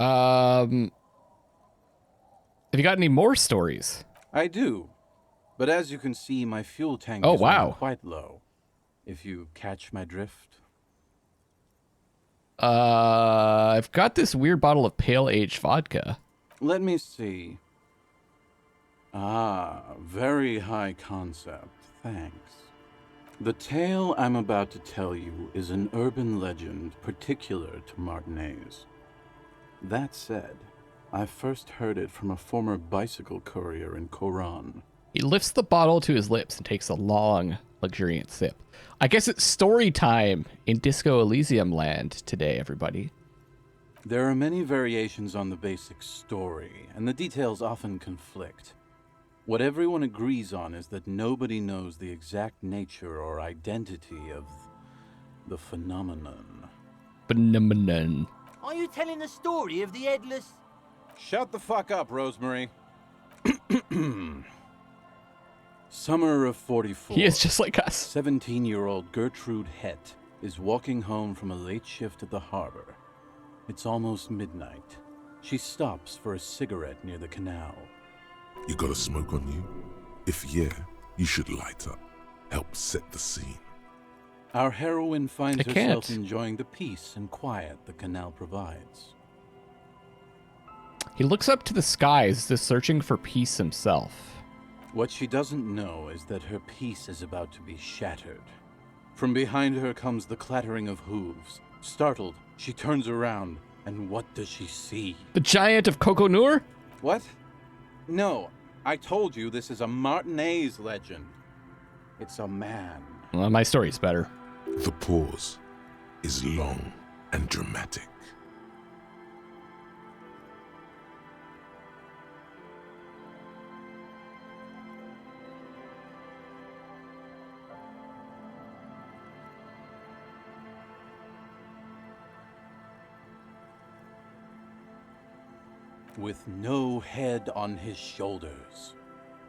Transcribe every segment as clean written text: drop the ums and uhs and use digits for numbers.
Have you got any more stories? I do. But as you can see, my fuel tank Oh, is wow. running quite low. If you catch my drift. I've got this weird bottle of pale aged vodka. Let me see. Ah, very high concept. Thanks. The tale I'm about to tell you is an urban legend particular to Martinez. That said, I first heard it from a former bicycle courier in Koran. He lifts the bottle to his lips and takes a long, luxuriant sip. I guess it's story time in Disco Elysium land today, everybody. There are many variations on the basic story, and the details often conflict. What everyone agrees on is that nobody knows the exact nature or identity of the phenomenon. Phenomenon. Are you telling the story of the headless... Shut the fuck up, Rosemary. Summer of 44. He is just like us. 17-year-old Gertrude Het is walking home from a late shift at the harbor. It's almost midnight. She stops for a cigarette near the canal. You got a smoke on you? If yeah, you should light up. Help set the scene. Our heroine finds I herself can't. enjoying the peace and quiet the canal provides. He looks up to the skies as if searching for peace himself. What she doesn't know is that her peace is about to be shattered. From behind her comes the clattering of hooves. Startled, she turns around, and what does she see? The giant of Coco Noor? What? No, I told you this is a Martinez legend. It's a man. Well, my story's better. The pause is long and dramatic. With no head on his shoulders.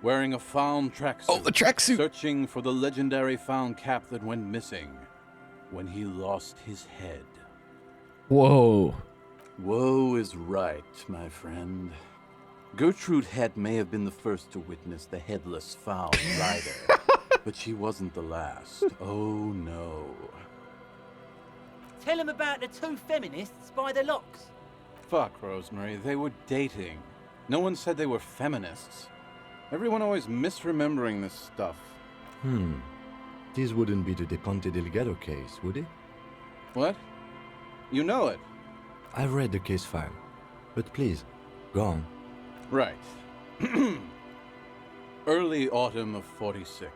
Wearing a fawn tracksuit. Oh, the tracksuit! Searching for the legendary fawn cap that went missing when he lost his head. Whoa. Woe is right, my friend. Gertrude Het may have been the first to witness the headless fawn rider, but she wasn't the last. Oh no. Tell him about the two feminists by the locks. Fuck, Rosemary, they were dating. No one said they were feminists. Everyone always misremembering this stuff. This wouldn't be the De Ponte Delgado case, would it? What? You know it. I've read the case file. But please, go on. Right. Early autumn of 46.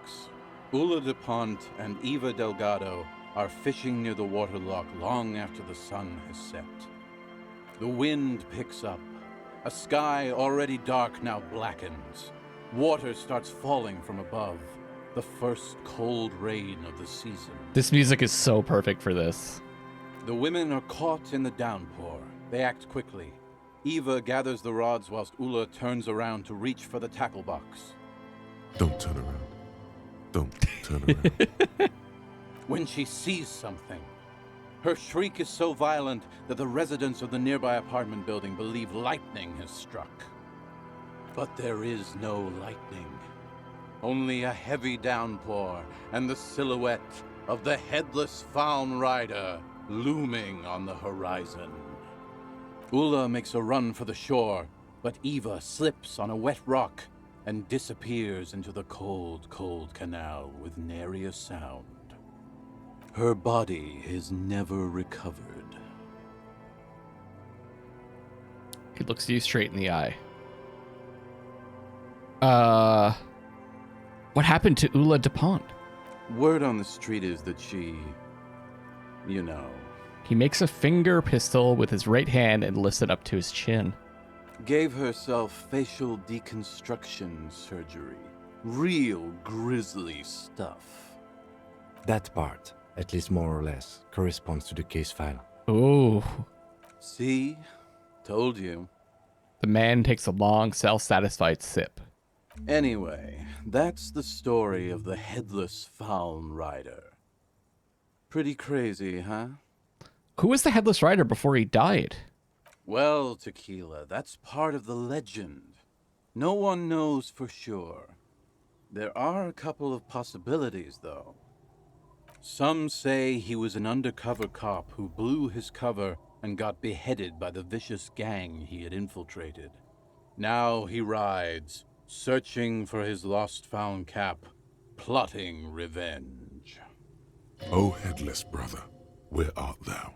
Ula DuPont and Eva Delgado are fishing near the waterlock long after the sun has set. The wind picks up. A sky already dark now blackens. Water starts falling from above. The first cold rain of the season. This music is so perfect for this. The women are caught in the downpour. They act quickly. Eva gathers the rods whilst Ula turns around to reach for the tackle box. Don't turn around. Don't turn around. When she sees something, her shriek is so violent that the residents of the nearby apartment building believe lightning has struck. But there is no lightning. Only a heavy downpour and the silhouette of the headless fawn rider looming on the horizon. Ula makes a run for the shore, but Eva slips on a wet rock and disappears into the cold, cold canal with nary a sound. Her body is never recovered. He looks you straight in the eye. What happened to Ula DuPont? Word on the street is that she, you know, He makes a finger pistol with his right hand and lifts it up to his chin. gave herself facial deconstruction surgery. Real grisly stuff. That part, at least more or less, corresponds to the case file. Ooh. See? Told you. The man takes a long, self-satisfied sip. Anyway, that's the story of the headless fawn rider. Pretty crazy, huh? Who was the headless rider before he died? Well, Tequila, that's part of the legend. No one knows for sure. There are a couple of possibilities, though. Some say he was an undercover cop who blew his cover and got beheaded by the vicious gang he had infiltrated. Now he rides, searching for his lost-found cap, plotting revenge. O headless brother, where art thou?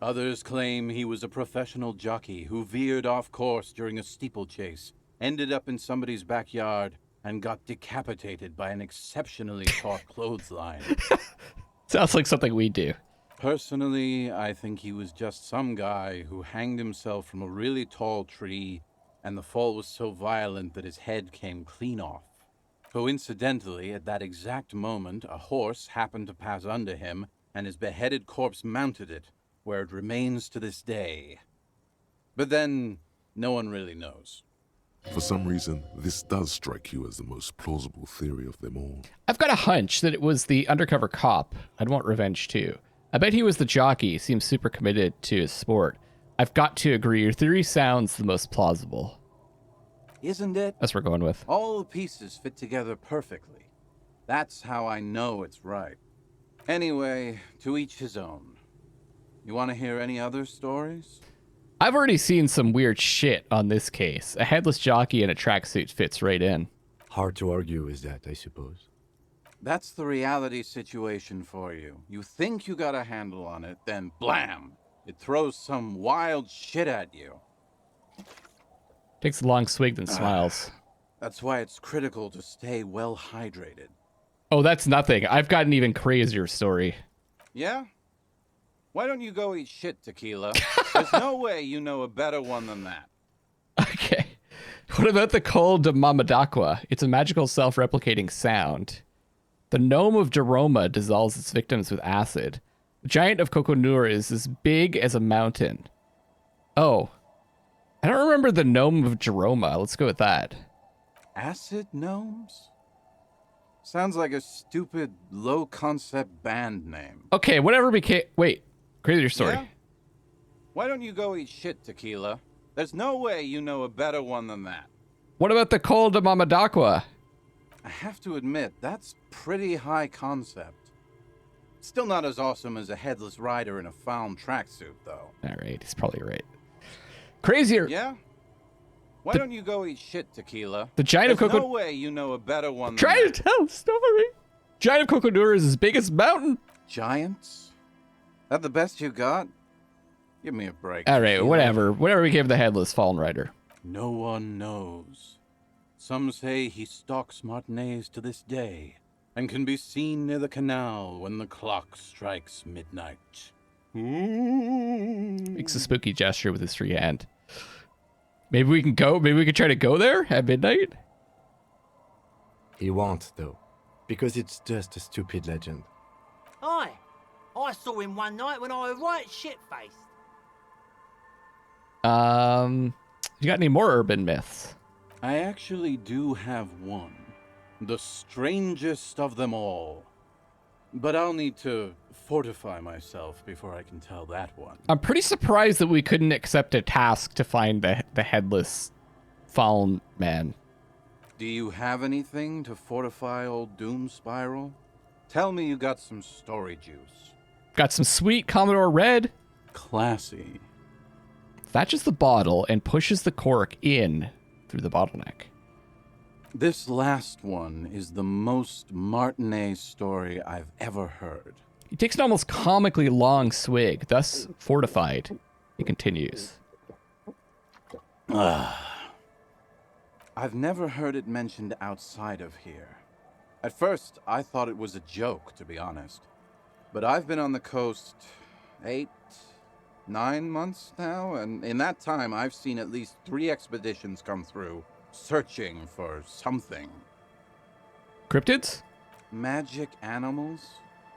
Others claim he was a professional jockey who veered off course during a steeplechase, ended up in somebody's backyard, and got decapitated by an exceptionally taut clothesline. Sounds like something we do. Personally, I think he was just some guy who hanged himself from a really tall tree, and the fall was so violent that his head came clean off. Coincidentally, at that exact moment, a horse happened to pass under him, and his beheaded corpse mounted it, where it remains to this day. But then, no one really knows. For some reason, this does strike you as the most plausible theory of them all. I've got a hunch that it was the undercover cop. I'd want revenge too. I bet he was the jockey. Seems super committed to his sport. I've got to agree. Your theory sounds the most plausible. Isn't it? That's what we're going with. All the pieces fit together perfectly. That's how I know it's right. Anyway, to each his own. You want to hear any other stories? I've already seen some weird shit on this case. A headless jockey in a tracksuit fits right in. Hard to argue with that, I suppose. That's the reality situation for you. You think you got a handle on it, then blam! It throws some wild shit at you. Takes a long swig, then smiles. That's why it's critical to stay well hydrated. Oh, that's nothing. I've got an even crazier story. Yeah? Why don't you go eat shit, Tequila? There's no way you know a better one than that. Okay. What about the Col de Mamadaqua? It's a magical self-replicating sound. The gnome of Jeroma dissolves its victims with acid. The giant of Coconur is as big as a mountain. Oh. I don't remember the gnome of Jeroma. Let's go with that. Acid gnomes? Sounds like a stupid, low-concept band name. Okay, whatever became... Wait. Crazier story. Yeah? Why don't you go eat shit, Tequila? There's no way you know a better one than that. What about the Col de Mamadaqua? I have to admit, that's pretty high concept. Still not as awesome as a headless rider in a found tracksuit, though. All right, he's probably right. Crazier. Yeah? Why don't you go eat shit, Tequila? The giant There's of no way you know a better one than Trying that. to tell a story. Giant of Coconur is as big as a mountain. Giants? That the best you got? Give me a break. All right, Tequila. whatever. Whatever we gave the headless fallen rider. No one knows. Some say he stalks Martinez to this day, and can be seen near the canal when the clock strikes midnight. Makes a spooky gesture with his free hand. Maybe we can go. Maybe we could try to go there at midnight. He won't, though, because it's just a stupid legend. Aye. I saw him one night when I was right shit-faced. You got any more urban myths? I actually do have one. The strangest of them all. But I'll need to fortify myself before I can tell that one. I'm pretty surprised that we couldn't accept a task to find the headless fallen man. Do you have anything to fortify old Doom Spiral? Tell me you got some story juice. Got some sweet Commodore Red. Classy. Thatches the bottle and pushes the cork in through the bottleneck. This last one is the most Martinez story I've ever heard. He takes an almost comically long swig, thus fortified. He continues. I've never heard it mentioned outside of here. At first, I thought it was a joke, to be honest. But I've been on the coast 8, 9 months now, and in that time, I've seen at least 3 expeditions come through, searching for something. Cryptids? Magic animals?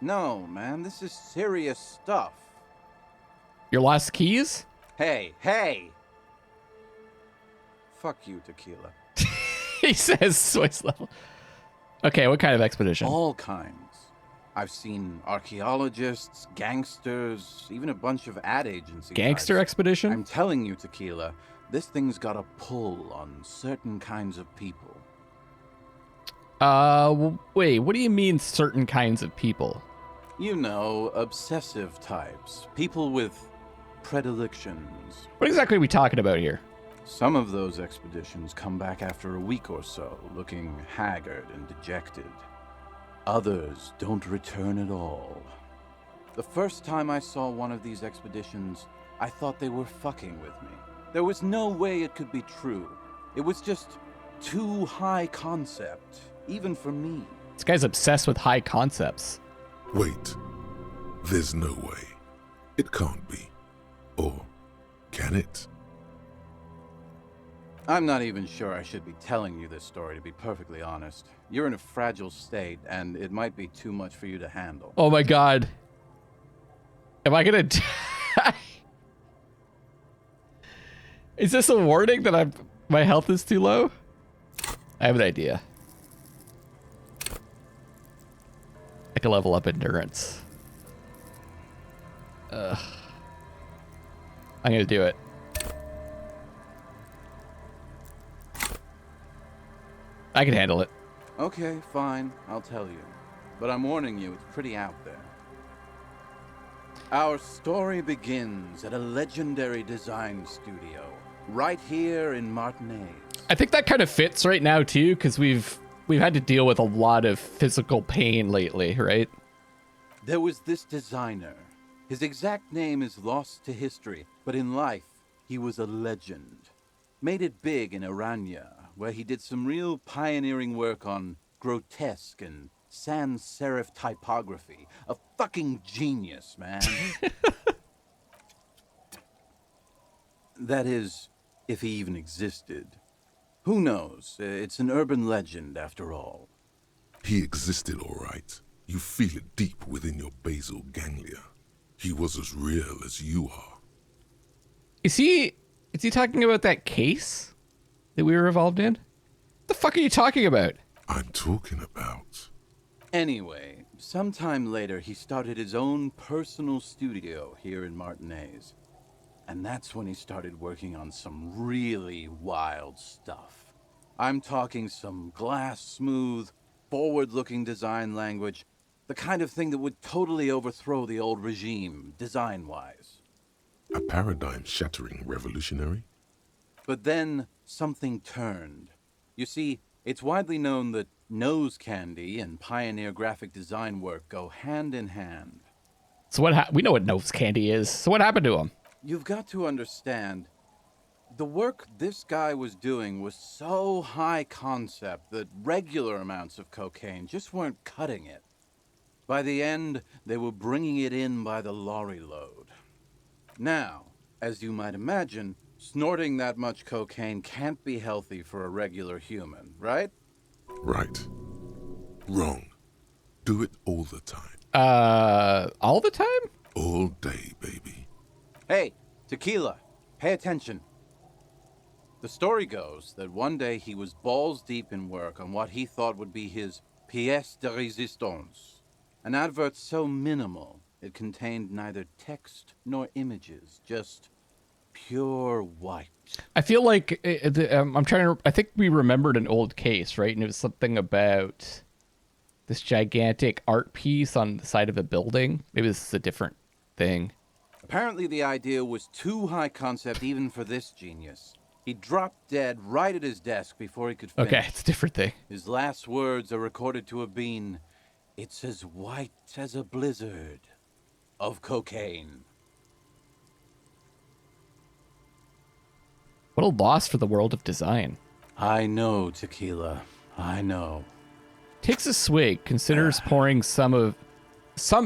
No, man, this is serious stuff. Your lost keys? Hey! Fuck you, Tequila. He says Swiss level. Okay, what kind of expedition? All kinds. I've seen archaeologists, gangsters, even a bunch of ad agency Gangster guys. expedition? I'm telling you, Tequila, this thing's got a pull on certain kinds of people. Wait, what do you mean certain kinds of people? You know, obsessive types. People with predilections. What exactly are we talking about here? Some of those expeditions come back after a week or so, looking haggard and dejected. Others don't return at all. The first time I saw one of these expeditions, I thought they were fucking with me. There was no way it could be true. It was just too high concept, even for me. This guy's obsessed with high concepts. Wait. There's no way. It can't be. Or can it? I'm not even sure I should be telling you this story, to be perfectly honest. You're in a fragile state, and it might be too much for you to handle. Oh my god. Am I gonna die? Is this a warning that my health is too low? I have an idea. I can level up endurance. I'm gonna do it. I can handle it. Okay, fine, I'll tell you. But I'm warning you, it's pretty out there. Our story begins at a legendary design studio, right here in Martinez. I think that kind of fits right now too, because we've had to deal with a lot of physical pain lately, right? There was this designer. His exact name is lost to history, but in life, he was a legend. Made it big in Aranya, where he did some real pioneering work on grotesque and sans serif typography. A fucking genius, man. That is, if he even existed. Who knows? It's an urban legend, after all. He existed, all right. You feel it deep within your basal ganglia. He was as real as you are. Is he talking about that case that we were involved in? What the fuck are you talking about? I'm talking about... Anyway, sometime later he started his own personal studio here in Martinez. And that's when he started working on some really wild stuff. I'm talking some glass-smooth, forward-looking design language, the kind of thing that would totally overthrow the old regime, design-wise. A paradigm-shattering revolutionary? But then something turned. You see, it's widely known that nose candy and pioneer graphic design work go hand in hand. So we know what nose candy is. So what happened to him? You've got to understand, the work this guy was doing was so high concept that regular amounts of cocaine just weren't cutting it. By the end, they were bringing it in by the lorry load. Now, as you might imagine, snorting that much cocaine can't be healthy for a regular human, right? Right. Wrong. Do it all the time. All the time? All day, baby. Hey, Tequila, pay attention. The story goes that one day he was balls deep in work on what he thought would be his pièce de résistance, an advert so minimal it contained neither text nor images, just pure white. I feel like I think we remembered an old case, right? And it was something about this gigantic art piece on the side of a building. Maybe this is a different thing. Apparently the idea was too high concept even for this genius. He dropped dead right at his desk before he could finish. Okay, it's a different thing. His last words are recorded to have been, "It's as white as a blizzard of cocaine." What a loss for the world of design. I know, Tequila. I know. Takes a swig, considers pouring some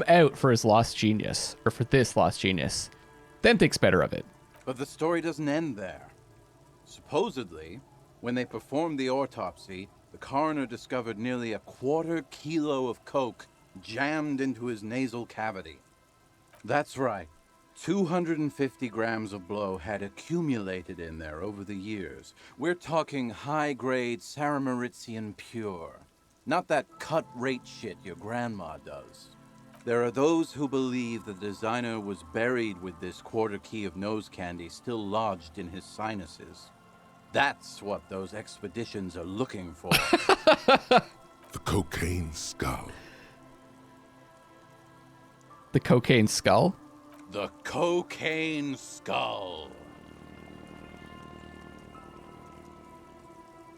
out for his lost genius, or for this lost genius, then thinks better of it. But the story doesn't end there. Supposedly, when they performed the autopsy, the coroner discovered nearly a quarter kilo of coke jammed into his nasal cavity. That's right. 250 grams of blow had accumulated in there over the years. We're talking high-grade Saramaritsian pure. Not that cut-rate shit your grandma does. There are those who believe the designer was buried with this quarter key of nose candy still lodged in his sinuses. That's what those expeditions are looking for. The cocaine skull. The cocaine skull? The cocaine skull.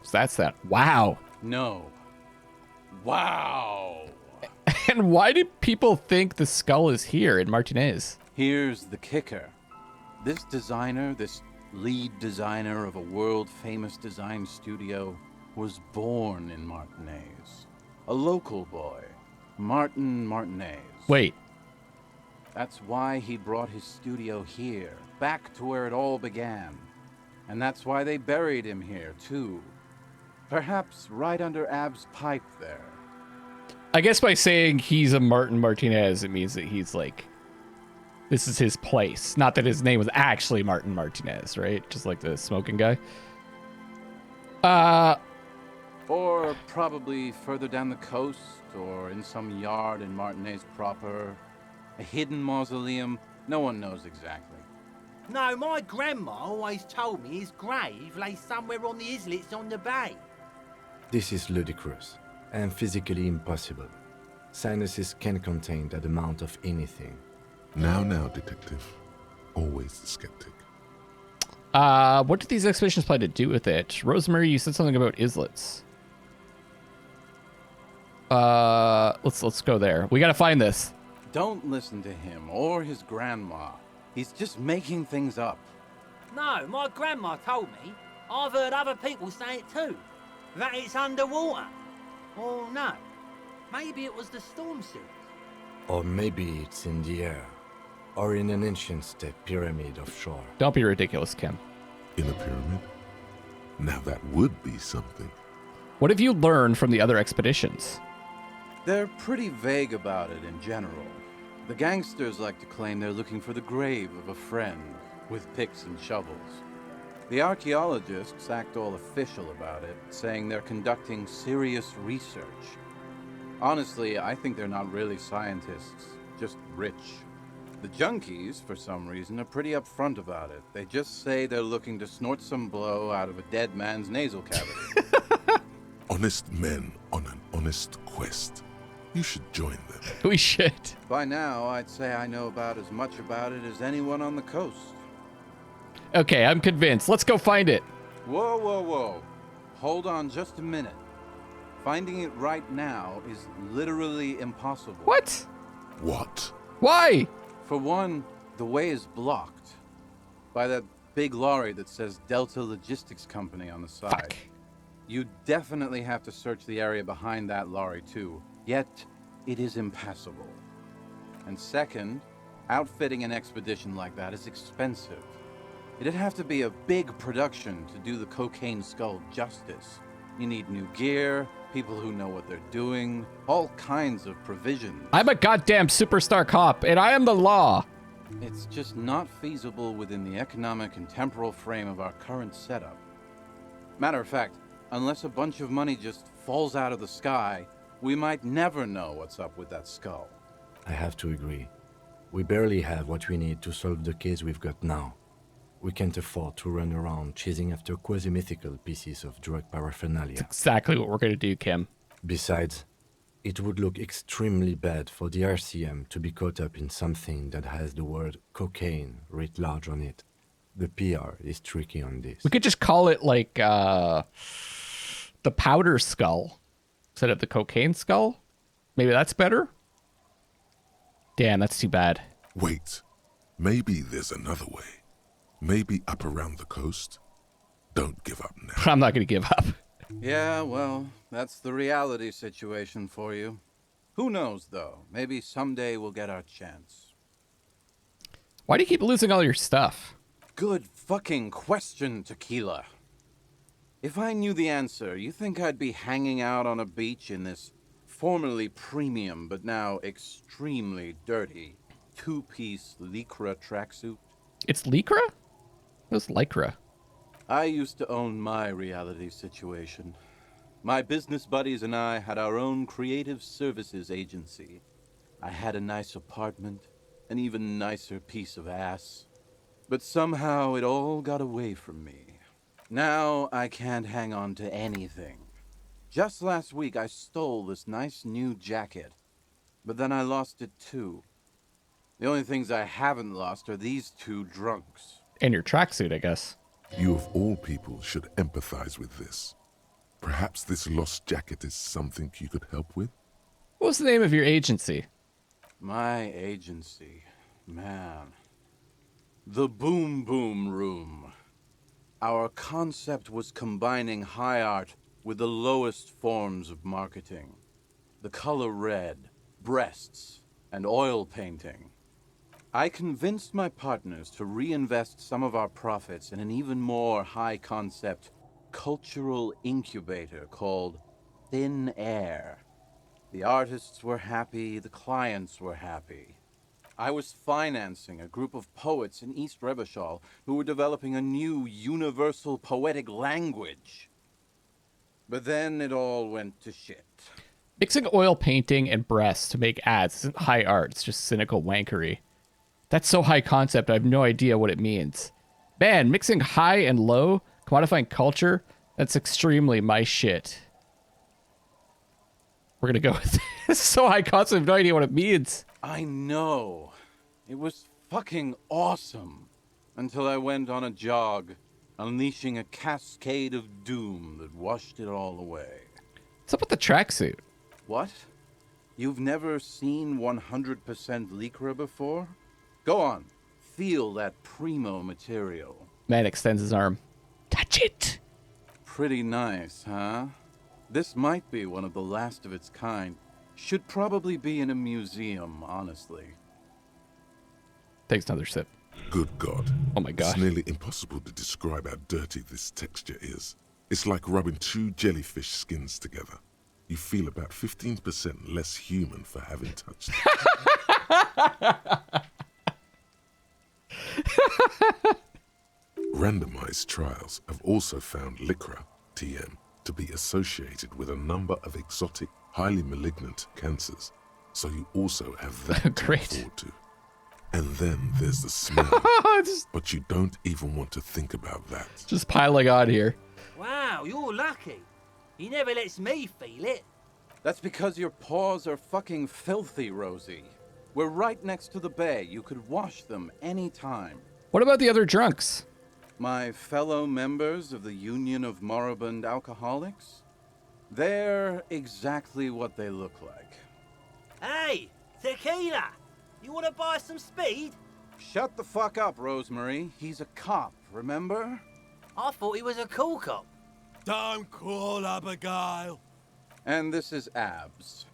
So that's that. Wow. No. Wow. And why do people think the skull is here in Martinez? Here's the kicker. This designer, this lead designer of a world-famous design studio, was born in Martinez. A local boy, Martin Martinez. Wait. That's why he brought his studio here, back to where it all began. And that's why they buried him here, too. Perhaps right under Ab's pipe there. I guess by saying he's a Martin Martinez, it means that he's like, this is his place. Not that his name was actually Martin Martinez, right? Just like the smoking guy. Or probably further down the coast, or in some yard in Martinez proper. A hidden mausoleum. No one knows exactly. No, my grandma always told me his grave lay somewhere on the islets on the bay. This is ludicrous and physically impossible. Sinuses can contain that amount of anything. Now, detective. Always the skeptic. What did these expeditions plan to do with it? Rosemary, you said something about islets. Let's go there. We gotta find this. Don't listen to him or his grandma. He's just making things up. No, my grandma told me. I've heard other people say it too. That it's underwater. Or no, maybe it was the storm sewer. Or maybe it's in the air. Or in an ancient step pyramid offshore. Don't be ridiculous, Kim. In a pyramid? Now that would be something. What have you learned from the other expeditions? They're pretty vague about it in general. The gangsters like to claim they're looking for the grave of a friend, with picks and shovels. The archaeologists act all official about it, saying they're conducting serious research. Honestly, I think they're not really scientists, just rich. The junkies, for some reason, are pretty upfront about it. They just say they're looking to snort some blow out of a dead man's nasal cavity. Honest men on an honest quest. You should join them. We should. By now, I'd say I know about as much about it as anyone on the coast. Okay, I'm convinced. Let's go find it. Whoa, whoa, whoa. Hold on just a minute. Finding it right now is literally impossible. What? What? Why? For one, the way is blocked by that big lorry that says Delta Logistics Company on the side. Fuck. You definitely have to search the area behind that lorry too. Yet, it is impassable. And second, outfitting an expedition like that is expensive. It'd have to be a big production to do the cocaine skull justice. You need new gear, people who know what they're doing, all kinds of provisions. I'm a goddamn superstar cop, and I am the law. It's just not feasible within the economic and temporal frame of our current setup. Matter of fact, unless a bunch of money just falls out of the sky, we might never know what's up with that skull. I have to agree. We barely have what we need to solve the case we've got now. We can't afford to run around chasing after quasi-mythical pieces of drug paraphernalia. Exactly what we're gonna do, Kim. Besides, it would look extremely bad for the RCM to be caught up in something that has the word cocaine writ large on it. The PR is tricky on this. We could just call it like the powder skull instead of the cocaine skull. Maybe that's better. Damn, that's too bad. Wait. Maybe there's another way. Maybe up around the coast. Don't give up now. I'm not gonna give up. Yeah, well, that's the reality situation for you. Who knows, though? Maybe someday we'll get our chance. Why do you keep losing all your stuff? Good fucking question, Tequila. If I knew the answer, you think I'd be hanging out on a beach in this formerly premium but now extremely dirty two-piece lycra tracksuit? It's lycra? It was lycra. I used to own my reality situation. My business buddies and I had our own creative services agency. I had a nice apartment, an even nicer piece of ass. But somehow it all got away from me. Now I can't hang on to anything. Just last week I stole this nice new jacket, but then I lost it too. The only things I haven't lost are these two drunks. And your tracksuit, I guess. You of all people should empathize with this. Perhaps this lost jacket is something you could help with? What was the name of your agency? My agency, man. The Boom Boom Room. Our concept was combining high art with the lowest forms of marketing. The color red, breasts, and oil painting. I convinced my partners to reinvest some of our profits in an even more high-concept cultural incubator called Thin Air. The artists were happy, the clients were happy. I was financing a group of poets in East Revachol who were developing a new universal poetic language. But then it all went to shit. Mixing oil painting and breasts to make ads isn't high art, it's just cynical wankery. That's so high concept, I have no idea what it means. Man, mixing high and low, commodifying culture, that's extremely my shit. We're gonna go with this. So high concept, I have no idea what it means. I know. It was fucking awesome. Until I went on a jog, unleashing a cascade of doom that washed it all away. What's up with the tracksuit? What? You've never seen 100% Lycra before? Go on, feel that primo material. Man extends his arm. Touch it! Pretty nice, huh? This might be one of the last of its kind. Should probably be in a museum, honestly. Takes another sip. Good God. Oh my God. It's nearly impossible to describe how dirty this texture is. It's like rubbing two jellyfish skins together. You feel about 15% less human for having touched it. Randomized trials have also found Lycra, TM, to be associated with a number of exotic, highly malignant cancers. So you also have that to Great. look forward to. And then there's the smell. But you don't even want to think about that. Just piling on here. Wow, you're lucky. He never lets me feel it. That's because your paws are fucking filthy, Rosie. We're right next to the bay. You could wash them anytime. What about the other drunks? My fellow members of the Union of Moribund Alcoholics? They're exactly what they look like. Hey, tequila! You want to buy some speed? Shut the fuck up, Rosemary. He's a cop, remember? I thought he was a cool cop. Don't call Abigail. And this is Abs.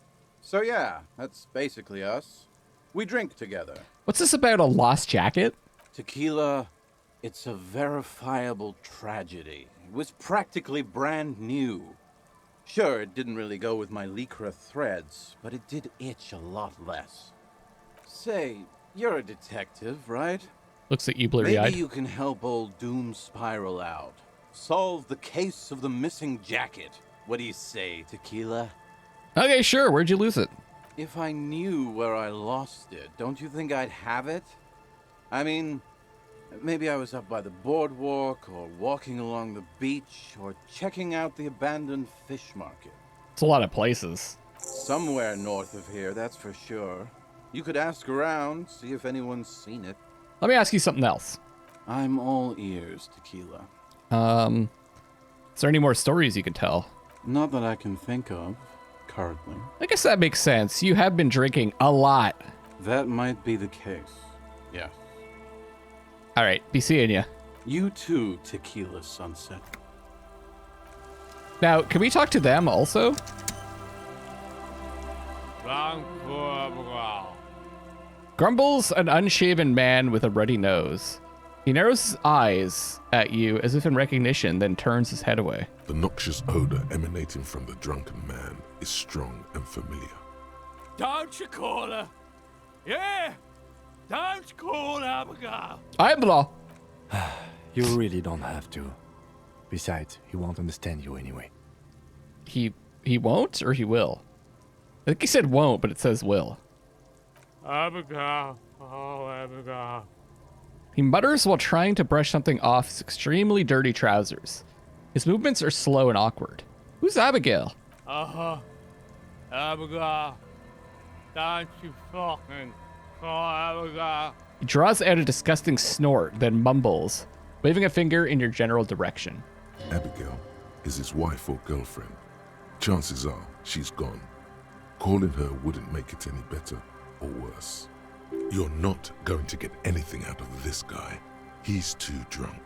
So yeah, that's basically us. We drink together. What's this about a lost jacket? Tequila, it's a verifiable tragedy. It was practically brand new. Sure, it didn't really go with my Lycra threads, but it did itch a lot less. Say, you're a detective, right? Looks at you blurry-eyed. Maybe you can help old Doom Spiral out. Solve the case of the missing jacket. What do you say, Tequila? Okay, sure. Where'd you lose it? If I knew where I lost it, don't you think I'd have it? I mean, maybe I was up by the boardwalk, or walking along the beach, or checking out the abandoned fish market. It's a lot of places. Somewhere north of here, that's for sure. You could ask around, see if anyone's seen it. Let me ask you something else. I'm all ears, Tequila. Is there any more stories you can tell? Not that I can think of, currently. I guess that makes sense. You have been drinking a lot. That might be the case. Yes. All right, be seeing you. You too, Tequila Sunset. Now, can we talk to them also? Grumbles an unshaven man with a ruddy nose. He narrows his eyes at you as if in recognition, then turns his head away. The noxious odor emanating from the drunken man is strong and familiar. Don't you call her. Yeah. Don't call Abigail. I'm the law. You really don't have to. Besides, he won't understand you anyway. He won't or he will? I think he said won't, but it says will. Abigail. Oh, Abigail. He mutters while trying to brush something off his extremely dirty trousers. His movements are slow and awkward. Who's Abigail? Uh-huh. Abigail. Don't you fucking call Abigail. He draws out a disgusting snort, then mumbles, waving a finger in your general direction. Abigail is his wife or girlfriend. Chances are she's gone. Calling her wouldn't make it any better or worse. You're not going to get anything out of this guy. He's too drunk.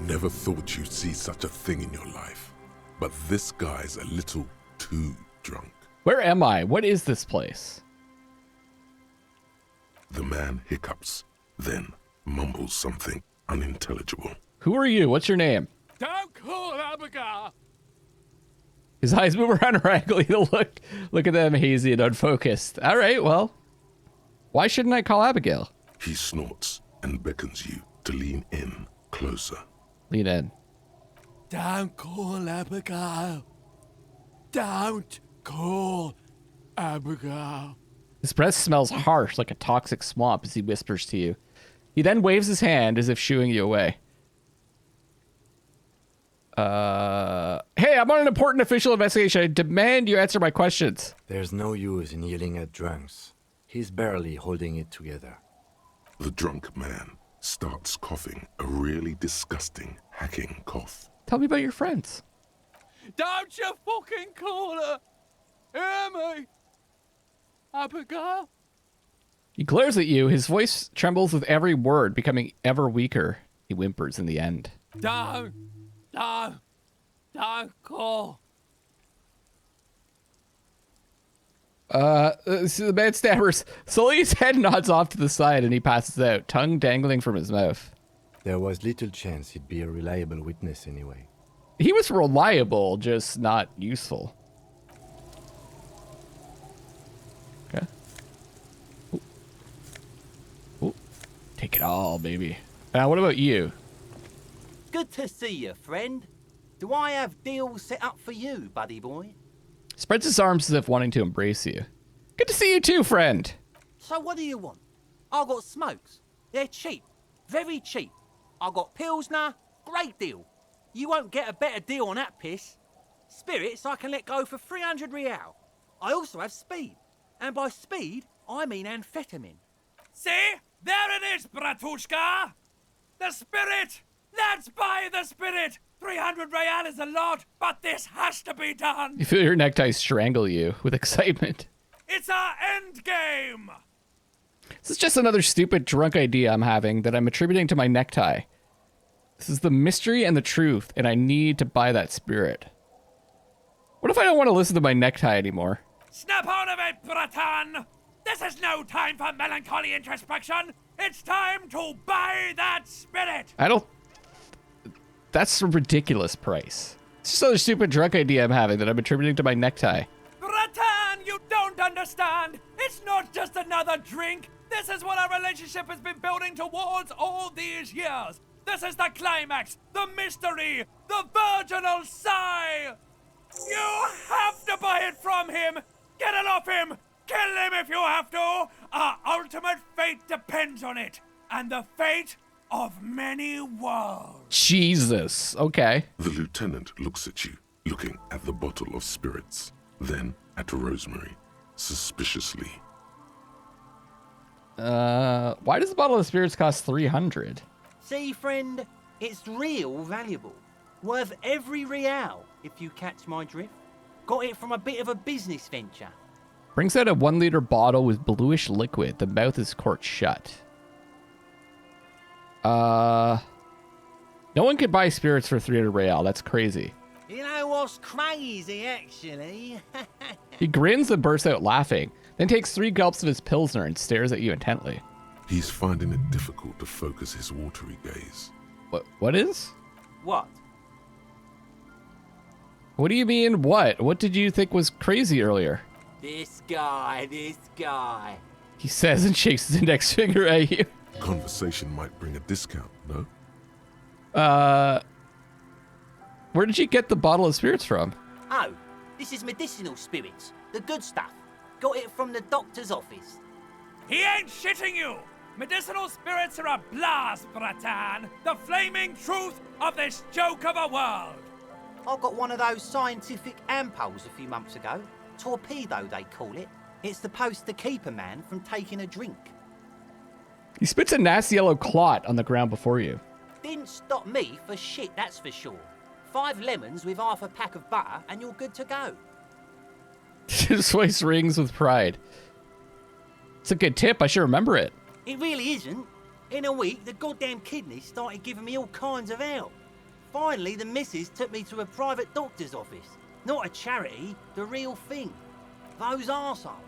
Never thought you'd see such a thing in your life. But this guy's a little too drunk. Where am I? What is this place? The man hiccups, then mumbles something unintelligible. Who are you? What's your name? Don't call Abigail. His eyes move around erratically to look at them hazy and unfocused. All right, well, why shouldn't I call Abigail? He snorts and beckons you to lean in closer. Lean in. Don't call Abigail. Don't call Abigail. His breath smells harsh like a toxic swamp as he whispers to you. He then waves his hand as if shooing you away. Hey, I'm on an important official investigation. I demand you answer my questions. There's no use in yelling at drunks. He's barely holding it together. The drunk man starts coughing a really disgusting, hacking cough. Tell me about your friends. Don't you fucking call her. Hear me? Abigail? He glares at you. His voice trembles with every word, becoming ever weaker. He whimpers in the end. Don't call. So the man stammers. Slowly his head nods off to the side and he passes out, tongue dangling from his mouth. There was little chance he'd be a reliable witness anyway. He was reliable, just not useful. Okay. Ooh. Ooh. Take it all, baby. What about you? Good to see you, friend. Do I have deals set up for you, buddy boy? Spreads his arms as if wanting to embrace you. Good to see you too, friend. So what do you want? I got smokes. They're cheap. Very cheap. I got Pilsner. Great deal. You won't get a better deal on that piss. Spirits I can let go for 300 real. I also have speed. And by speed, I mean amphetamine. See? There it is, Bratushka. The spirit. Let's buy the spirit. 300 real is a lot, but this has to be done. You feel your necktie strangle you with excitement. It's our end game. This is just another stupid drunk idea I'm having that I'm attributing to my necktie. This is the mystery and the truth, and I need to buy that spirit. What if I don't want to listen to my necktie anymore? Snap out of it, Bratan. This is no time for melancholy introspection. It's time to buy that spirit. That's a ridiculous price. It's just another stupid drunk idea I'm having that I'm attributing to my necktie. Bratan, you don't understand. It's not just another drink. This is what our relationship has been building towards all these years. This is the climax, the mystery, the virginal sigh. You have to buy it from him. Get it off him. Kill him if you have to. Our ultimate fate depends on it. And the fate of many worlds. Jesus. Okay. The lieutenant looks at you, looking at the bottle of spirits, then at Rosemary, suspiciously. Why does a bottle of spirits cost 300? See, friend, it's real valuable. Worth every real, if you catch my drift. Got it from a bit of a business venture. Brings out a 1 liter bottle with bluish liquid. The mouth is corked shut. No one could buy spirits for 300 real. That's crazy. You know what's crazy, actually? He grins and bursts out laughing, then takes 3 gulps of his Pilsner and stares at you intently. He's finding it difficult to focus his watery gaze. What is? What? What do you mean, what? What did you think was crazy earlier? This guy. He says and shakes his index finger at you. Conversation might bring a discount, no? Where did you get the bottle of spirits from? Oh, this is medicinal spirits. The good stuff. Got it from the doctor's office. He ain't shitting you! Medicinal spirits are a blast, Bratan! The flaming truth of this joke of a world! I got one of those scientific ampoules a few months ago. Torpedo, they call it. It's supposed to keep a man from taking a drink. He spits a nasty yellow clot on the ground before you. Didn't stop me for shit, that's for sure. 5 lemons with half a pack of butter and you're good to go. His voice rings with pride. It's a good tip. I should remember it. It really isn't. In a week, the goddamn kidneys started giving me all kinds of help. Finally, the missus took me to a private doctor's office. Not a charity, the real thing. Those arseholes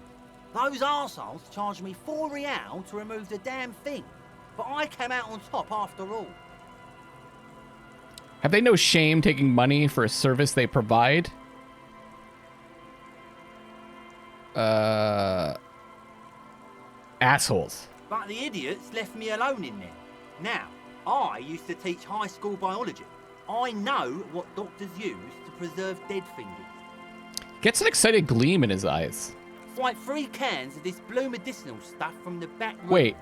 charged me 4 real to remove the damn thing. But I came out on top after all. Have they no shame taking money for a service they provide? Assholes. But the idiots left me alone in there. Now, I used to teach high school biology. I know what doctors use to preserve dead fingers. Gets an excited gleam in his eyes. Swipe 3 cans of this blue medicinal stuff from the back room. Wait.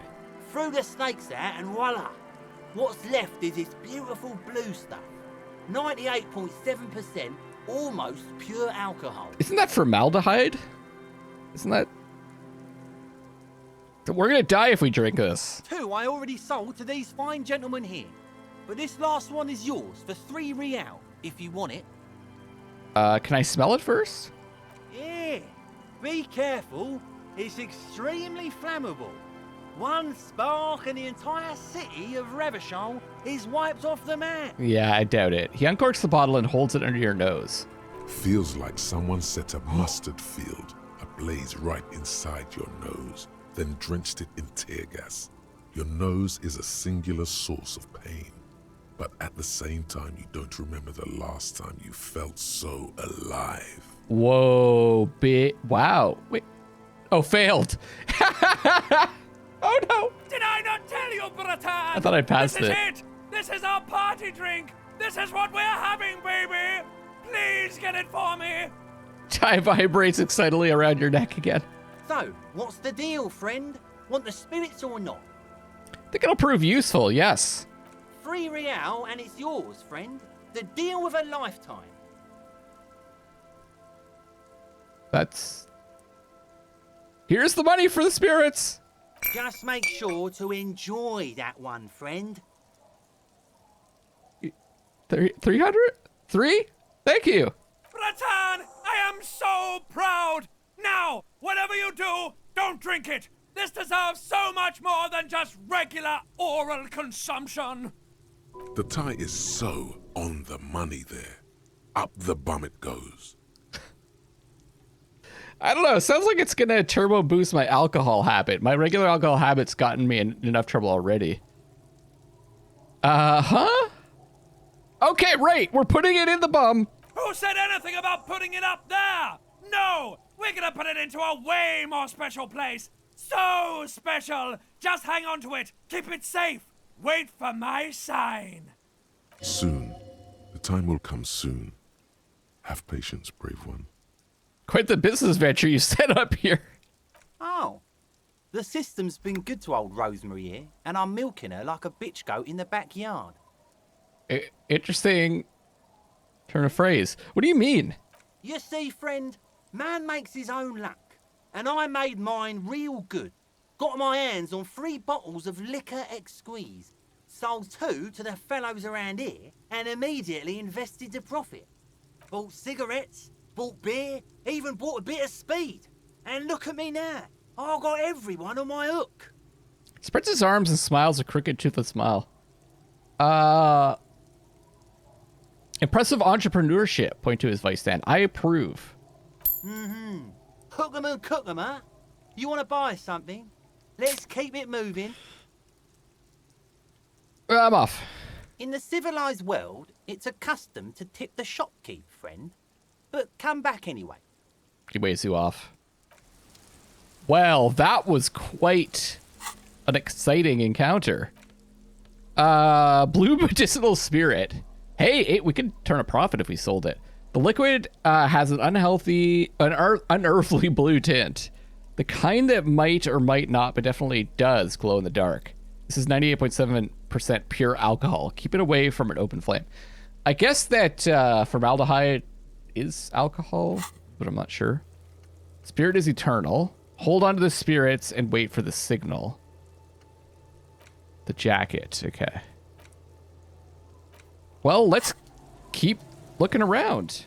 Threw the snakes out and voila. What's left is this beautiful blue stuff. 98.7% almost pure alcohol. Isn't that formaldehyde? Isn't that... We're gonna die if we drink this. 2 I already sold to these fine gentlemen here. But this last one is yours for 3 real, if you want it. Can I smell it first? Yeah, be careful. It's extremely flammable. One spark and the entire city of Revachol is wiped off the map. Yeah, I doubt it. He uncorks the bottle and holds it under your nose. Feels like someone set a mustard field ablaze right inside your nose, then drenched it in tear gas. Your nose is a singular source of pain, but at the same time, you don't remember the last time you felt so alive. Whoa, wow. Wait. Oh, failed. Oh, no. Did I not tell you, Bratan? I thought I passed This is it. it! This is our party drink! This is what we're having, baby! Please get it for me! Tie vibrates excitedly around your neck again. So, what's the deal, friend? Want the spirits or not? I think it'll prove useful, yes. 3 real and it's yours, friend. The deal of a lifetime. That's... Here's the money for the spirits. Just make sure to enjoy that one, friend. 300? 3? Thank you. Bratan, I am so proud! Now, whatever you do, don't drink it! This deserves so much more than just regular oral consumption! The tie is so on the money there. Up the bum it goes. I don't know. Sounds like it's going to turbo boost my alcohol habit. My regular alcohol habit's gotten me in enough trouble already. Huh? Okay, right. We're putting it in the bum. Who said anything about putting it up there? No! We're gonna put it into a way more special place. So special! Just hang on to it. Keep it safe. Wait for my sign. Soon. The time will come soon. Have patience, brave one. Quite the business venture you set up here. Oh. The system's been good to old Rosemary here, and I'm milking her like a bitch goat in the backyard. Interesting turn of phrase. What do you mean? You see, friend, man makes his own luck, and I made mine real good. Got my hands on 3 bottles of liquor ex-squeeze, sold 2 to the fellows around here, and immediately invested the profit. Bought cigarettes, bought beer, even bought a bit of speed. And look at me now. I got everyone on my hook. Spreads his arms and smiles a crooked, toothless smile. Impressive entrepreneurship, point to his vice stand. I approve. Hook 'em and cook 'em, huh? You want to buy something? Let's keep it moving. I'm off. In the civilized world, it's a custom to tip the shopkeep, friend. But come back anyway. He waves you off. Well, that was quite an exciting encounter. Blue medicinal spirit. Hey, we could turn a profit if we sold it. The liquid has an unearthly blue tint. The kind that might or might not, but definitely does glow in the dark. This is 98.7% pure alcohol. Keep it away from an open flame. I guess that formaldehyde is alcohol, but I'm not sure. Spirit is eternal. Hold on to the spirits and wait for the signal. The jacket. Okay. Well, let's keep looking around.